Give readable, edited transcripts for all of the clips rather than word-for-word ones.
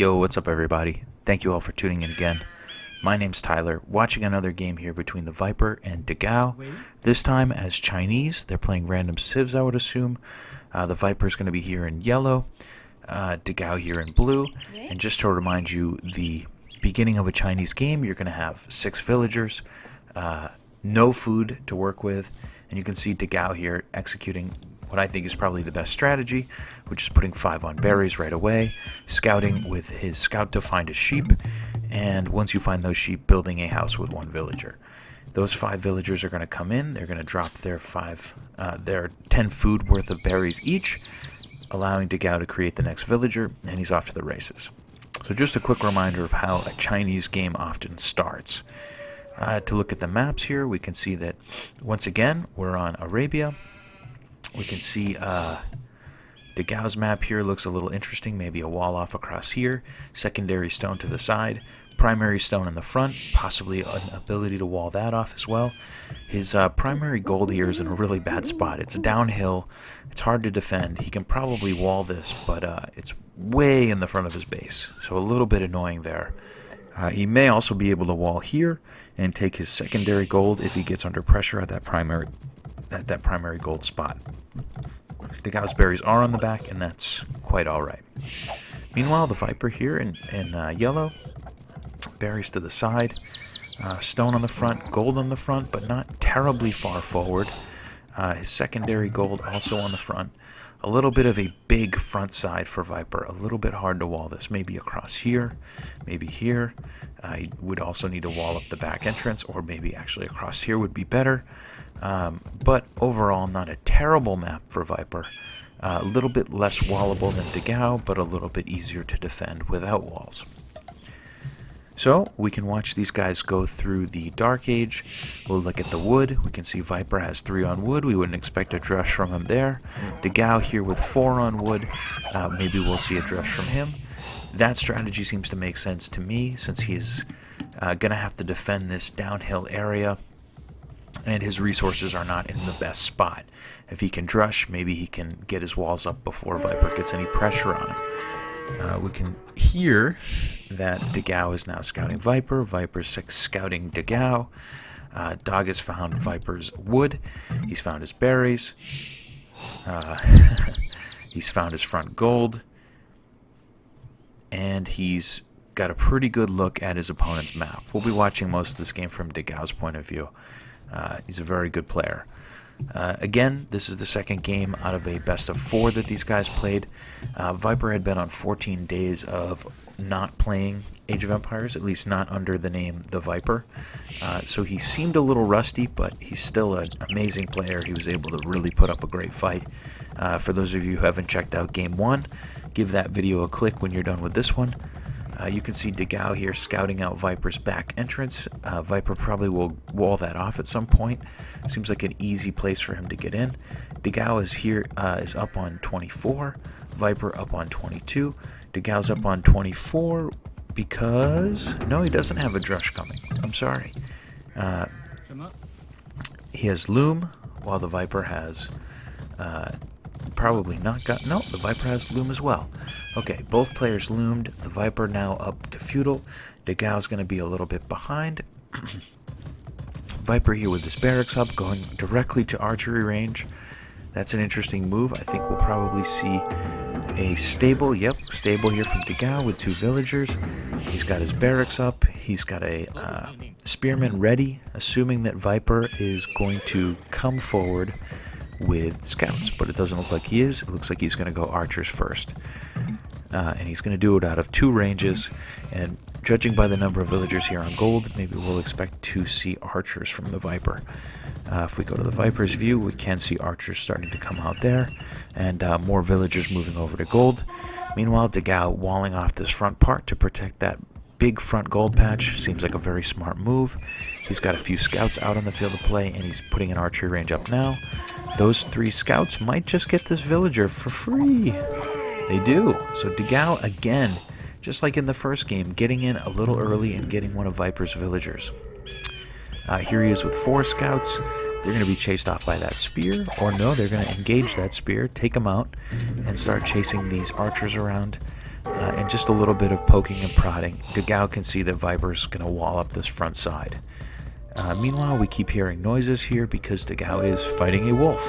Yo, what's up everybody? Thank you all for tuning in again. My name's Tyler, watching another game here between the Viper and Dogao. This time as Chinese, they're playing random civs, I would assume. The Viper's going to be here in yellow, Dogao here in blue. And just to remind you, the beginning of a Chinese game, you're going to have 6 villagers, no food to work with, and you can see Dogao here executing what I think is probably the best strategy, which is putting 5 on berries right away, scouting with his scout to find a sheep, and once you find those sheep, building a house with 1 villager. Those 5 villagers are going to come in, they're going to drop their 10 food worth of berries each, allowing Dogao to create the next villager, and he's off to the races. So just a quick reminder of how a Chinese game often starts. To look at the maps here, we can see that once again we're on Arabia. We can see Dogao's map here looks a little interesting, maybe a wall off across here, secondary stone to the side, primary stone in the front, possibly an ability to wall that off as well. His primary gold here is in a really bad spot. It's downhill, it's hard to defend. He can probably wall this, but it's way in the front of his base, so a little bit annoying there. He may also be able to wall here and take his secondary gold if he gets under pressure at that primary gold spot. Dogao's berries are on the back, and that's quite alright. Meanwhile, the Viper here in yellow, berries to the side, stone on the front, gold on the front, but not terribly far forward. His secondary gold also on the front. A little bit of a big front side for Viper, a little bit hard to wall this, maybe across here, maybe here. He would also need to wall up the back entrance, or maybe actually across here would be better. But overall, not a terrible map for Viper. A little bit less wallable than Dogao, but a little bit easier to defend without walls. So we can watch these guys go through the Dark Age. We'll look at the wood. We can see Viper has 3 on wood. We wouldn't expect a drush from him there. Dogao here with 4 on wood. Maybe we'll see a drush from him. That strategy seems to make sense to me, since he's going to have to defend this downhill area, and his resources are not in the best spot. If he can drush, maybe he can get his walls up before Viper gets any pressure on him. We can hear that Dogao is now scouting Viper. Viper's scouting Dogao. Dog has found Viper's wood. He's found his berries. He's found his front gold. And he's got a pretty good look at his opponent's map. We'll be watching most of this game from Dogao's point of view. He's a very good player. Again, this is the second game out of a best of 4 that these guys played. Viper had been on 14 days of not playing Age of Empires, at least not under the name The Viper. So he seemed a little rusty, but he's still an amazing player. He was able to really put up a great fight. For those of you who haven't checked out Game 1, give that video a click when you're done with this one. You can see Dogao here scouting out Viper's back entrance. Viper probably will wall that off at some point. Seems like an easy place for him to get in. Dogao is here, is up on 24. Viper up on 22. Dogao's up on 24 because... no, he doesn't have a drush coming. I'm sorry. He has Loom, while the Viper has... probably not got... no, the Viper has Loom as well. Okay, both players loomed. The Viper now up to feudal. Dogao's going to be a little bit behind. Viper here with his barracks up, going directly to archery range. That's an interesting move. I think we'll probably see a stable. Yep, stable here from Dogao with 2 villagers. He's got his barracks up. He's got a spearman ready, assuming that Viper is going to come forward with scouts, but it doesn't look like he is. It looks like he's going to go archers first. And he's going to do it out of 2 ranges, and judging by the number of villagers here on gold, maybe we'll expect to see archers from the Viper. If we go to the Viper's view, we can see archers starting to come out there, and more villagers moving over to gold. Meanwhile, Dogao walling off this front part to protect that big front gold patch. Seems like a very smart move. He's got a few scouts out on the field of play, and he's putting an archery range up now. Those 3 scouts might just get this villager for free. They do. So Dogao, again, just like in the first game, getting in a little early and getting one of Viper's villagers. Here he is with 4 scouts. They're going to be chased off by that spear, or no, they're going to engage that spear, take him out, and start chasing these archers around. and just a little bit of poking and prodding, Dogao can see that Viper's going to wall up this front side. Meanwhile, we keep hearing noises here because Dogao is fighting a wolf.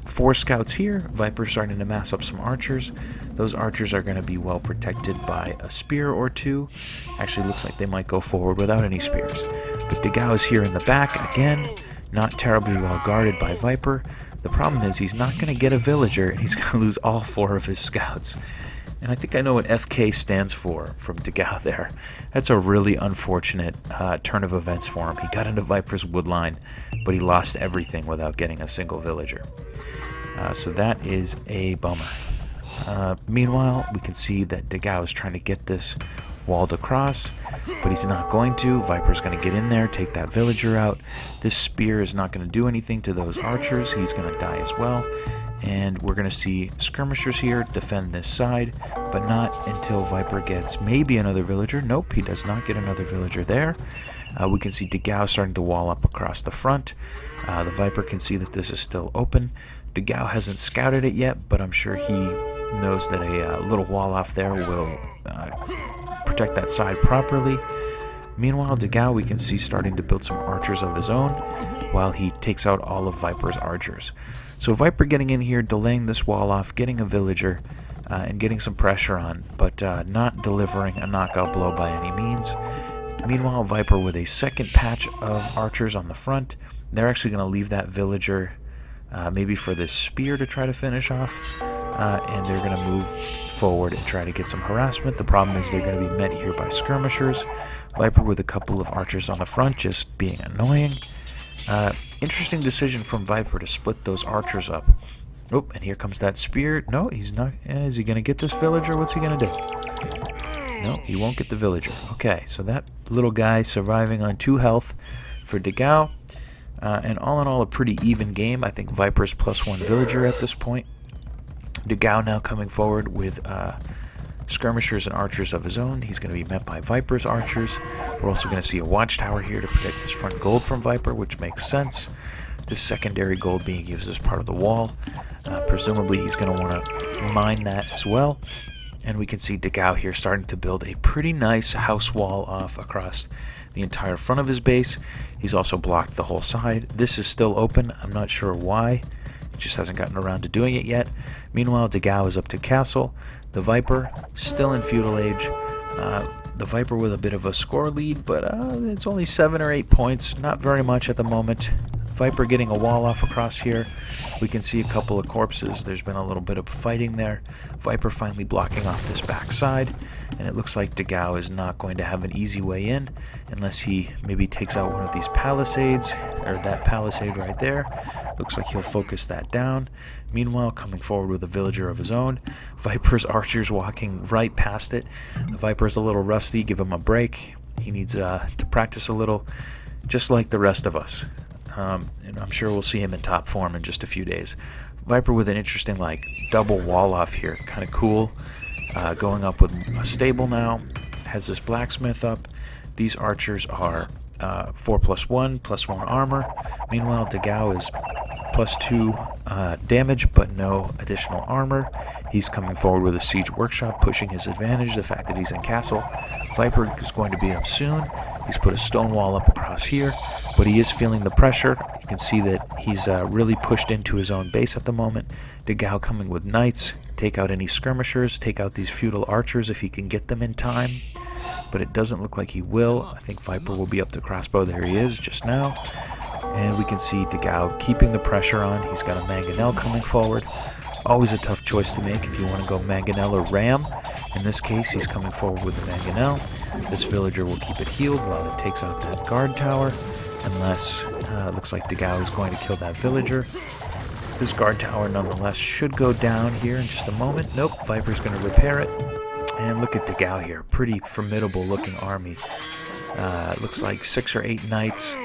4 scouts here. Viper's starting to mass up some archers. Those archers are going to be well protected by a spear or 2. Actually, looks like they might go forward without any spears. But Dogao is here in the back again, not terribly well guarded by Viper. The problem is he's not going to get a villager, and he's going to lose all 4 of his scouts. And I think I know what FK stands for from Dogao there. That's a really unfortunate turn of events for him. He got into Viper's woodline, but he lost everything without getting a single villager. So that is a bummer. Meanwhile, we can see that Dogao is trying to get this walled across, but he's not going to. Viper's going to get in there, take that villager out. This spear is not going to do anything to those archers. He's going to die as well. And we're going to see skirmishers here defend this side, but not until Viper gets maybe another villager. Nope, he does not get another villager there. We can see Dogao starting to wall up across the front. The Viper can see that this is still open. Dogao hasn't scouted it yet, but I'm sure he knows that a little wall off there will protect that side properly. Meanwhile, Dogao we can see starting to build some archers of his own while he takes out all of Viper's archers. So Viper getting in here, delaying this wall off, getting a villager, and getting some pressure on, but not delivering a knockout blow by any means. Meanwhile, Viper with a second patch of archers on the front. They're actually going to leave that villager maybe for this spear to try to finish off, and they're going to move forward and try to get some harassment. The problem is they're going to be met here by skirmishers. Viper with a couple of archers on the front just being annoying. Interesting decision from Viper to split those archers up. Oh, and here comes that spear. No, he's not. Is he going to get this villager? What's he going to do? No, he won't get the villager. Okay, so that little guy surviving on 2 health for Dogao. And all in all, a pretty even game. I think Viper's +1 villager at this point. Dogao now coming forward with skirmishers and archers of his own. He's going to be met by Viper's archers. We're also going to see a watchtower here to protect this front gold from Viper, which makes sense. This secondary gold being used as part of the wall. Presumably he's going to want to mine that as well. And we can see Dogao here starting to build a pretty nice house wall off across the entire front of his base. He's also blocked the whole side. This is still open. I'm not sure why. He just hasn't gotten around to doing it yet. Meanwhile, Dogao is up to castle. The Viper still in feudal age. The Viper with a bit of a score lead, but it's only 7 or 8 points. Not very much at the moment. Viper getting a wall off across here. We can see a couple of corpses. There's been a little bit of fighting there. Viper finally blocking off this back side, and it looks like Dogao is not going to have an easy way in unless he maybe takes out one of these palisades, or that palisade right there. Looks like he'll focus that down. Meanwhile, coming forward with a villager of his own. Viper's archers walking right past it. The Viper's a little rusty. Give him a break. He needs to practice a little, just like the rest of us. And I'm sure we'll see him in top form in just a few days. Viper with an interesting double wall off here, kind of cool. Going up with a stable now, has this blacksmith up. These archers are 4+1, +1 armor. Meanwhile, Dogao is +2 damage, but no additional armor. He's coming forward with a siege workshop, pushing his advantage, the fact that he's in castle. Viper is going to be up soon. He's put a stone wall up across here, but he is feeling the pressure. You can see that he's really pushed into his own base at the moment. Dogao coming with knights, take out any skirmishers, take out these feudal archers if he can get them in time. But it doesn't look like he will. I think Viper will be up to crossbow. There he is just now. And we can see Dogao keeping the pressure on. He's got a mangonel coming forward. Always a tough choice to make if you want to go mangonel or ram. In this case, he's coming forward with the mangonel. This villager will keep it healed while it takes out that guard tower. Unless, looks like Dogao is going to kill that villager. This guard tower, nonetheless, should go down here in just a moment. Nope, Viper's going to repair it. And look at Dogao here. Pretty formidable looking army. Looks like 6 or 8 knights,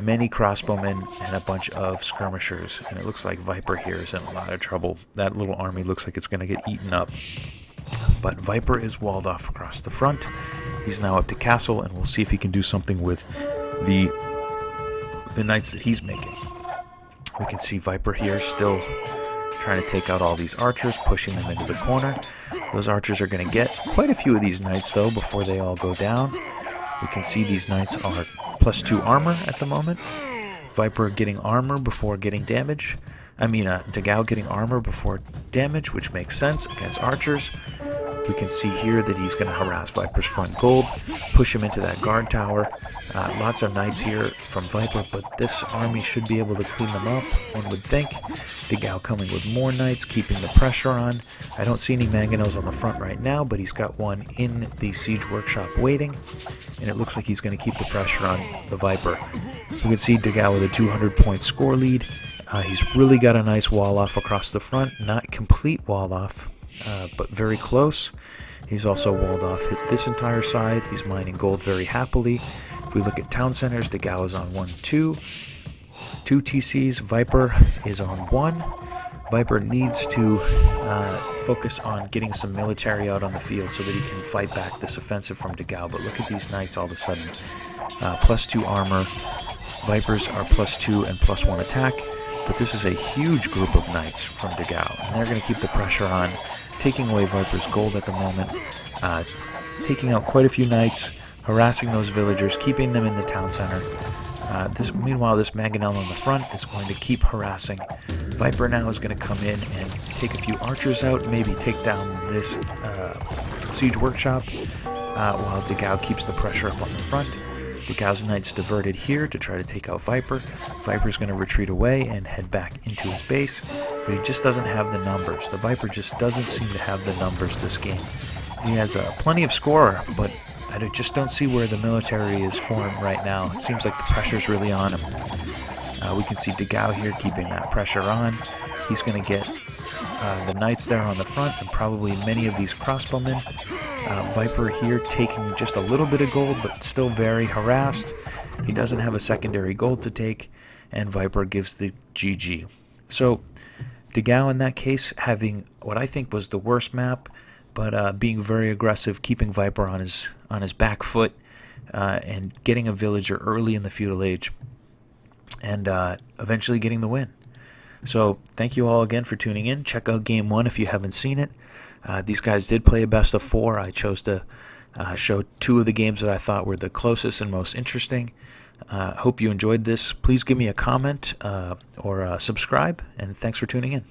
many crossbowmen, and a bunch of skirmishers. And it looks like Viper here is in a lot of trouble. That little army looks like it's going to get eaten up. But Viper is walled off across the front. He's now up to castle, and we'll see if he can do something with the knights that he's making. We can see Viper here still trying to take out all these archers, pushing them into the corner. Those archers are going to get quite a few of these knights, though, before they all go down. We can see these knights are +2 armor at the moment. Viper getting armor before getting damage. Dogao getting armor before damage, which makes sense against archers. We can see here that he's going to harass Viper's front gold, push him into that guard tower. Lots of knights here from Viper, but this army should be able to clean them up, one would think. Dogao coming with more knights, keeping the pressure on. I don't see any mangonels on the front right now, but he's got one in the siege workshop waiting, and it looks like he's going to keep the pressure on the Viper. We can see Dogao with a 200-point score lead. He's really got a nice wall off across the front, not complete wall off, but very close. He's also walled off this entire side. He's mining gold very happily. If we look at town centers, Dogao is on 2 TCs. Viper is on 1. Viper needs to focus on getting some military out on the field so that he can fight back this offensive from Dogao. But look at these knights all of a sudden. +2 armor. Vipers are +2 and +1 attack. But this is a huge group of knights from Dogao, and they're going to keep the pressure on, taking away Viper's gold at the moment, taking out quite a few knights, harassing those villagers, keeping them in the town center. Meanwhile, this mangonel on the front is going to keep harassing. Viper now is going to come in and take a few archers out, maybe take down this siege workshop, while Dogao keeps the pressure up on the front. Dogao's knights diverted here to try to take out Viper. Viper's going to retreat away and head back into his base, but he just doesn't have the numbers. The Viper just doesn't seem to have the numbers this game. He has plenty of score, but I just don't see where the military is for him right now. It seems like the pressure's really on him. We can see Dogao here keeping that pressure on. He's going to get the knights there on the front and probably many of these crossbowmen. Viper here taking just a little bit of gold, but still very harassed. He doesn't have a secondary gold to take, and Viper gives the GG. So Dogao in that case having what I think was the worst map, but being very aggressive, keeping Viper on his back foot, and getting a villager early in the feudal age, and eventually getting the win. So thank you all again for tuning in. Check out Game 1 if you haven't seen it. These guys did play a best of 4. I chose to show 2 of the games that I thought were the closest and most interesting. Hope you enjoyed this. Please give me a comment or subscribe, and thanks for tuning in.